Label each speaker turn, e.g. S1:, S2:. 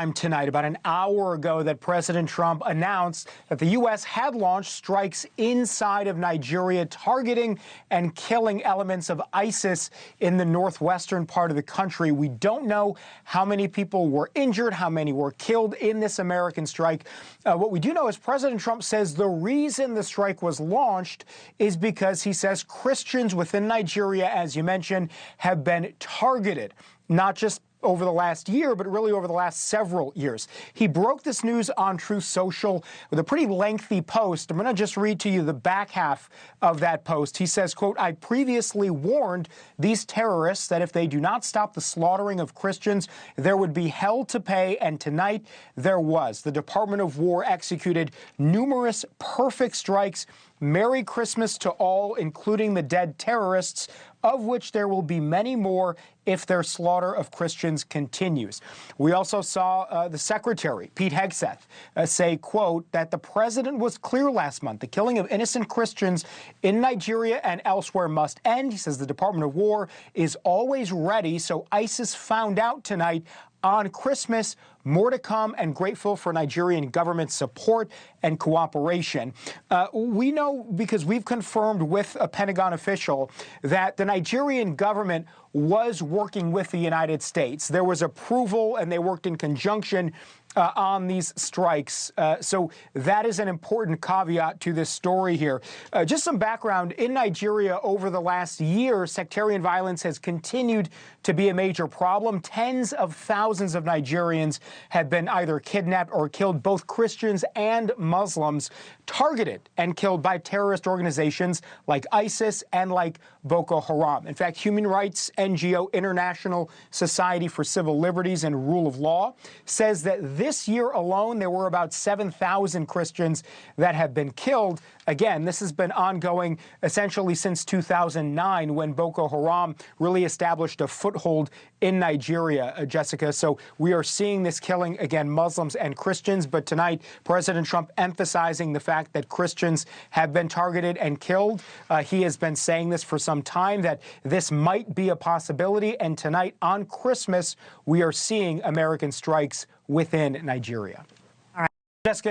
S1: time tonight, about an hour ago, that President Trump announced that the U.S. had launched strikes inside of Nigeria, targeting and killing elements of ISIS in the northwestern part of the country. We don't know how many people were injured, how many were killed in this American strike. What we do know is President Trump says the reason the strike was launched is because he says Christians within Nigeria, as you mentioned, have been targeted, not just over the last year, but really over the last several years. He broke this news on Truth Social with a pretty lengthy post. I'm going to just read to you the back half of that post. He says, quote, "I previously warned these terrorists that if they do not stop the slaughtering of Christians, there would be hell to pay, and tonight there was. The Department of War executed numerous perfect strikes. Merry Christmas to all, including the dead terrorists, of which there will be many more if their slaughter of Christians continues." We also saw the Secretary, Pete Hegseth, say, quote, that the president was clear last month. The killing of innocent Christians in Nigeria and elsewhere must end. He says the Department of War is always ready, so ISIS found out tonight on Christmas. More to come, and grateful for Nigerian government support and cooperation. We know, because we've confirmed with a Pentagon official, that the Nigerian government was working with the United States. There was approval, and they worked in conjunction on these strikes. So that is an important caveat to this story here. Just some background. In Nigeria over the last year, sectarian violence has continued to be a major problem. Tens of thousands of Nigerians have been either kidnapped or killed, both Christians and Muslims, targeted and killed by terrorist organizations like ISIS and like Boko Haram. In fact, human rights NGO International Society for Civil Liberties and Rule of Law says that this year alone, there were about 7,000 Christians that have been killed. Again, this has been ongoing essentially since 2009, when Boko Haram really established a foothold in Nigeria, Jessica. So we are seeing this killing, again, Muslims and Christians. But tonight, President Trump emphasizing the fact that Christians have been targeted and killed. He has been saying this for some time, that this might be a possibility. And tonight, on Christmas, we are seeing American strikes within Nigeria. All right, Jessica.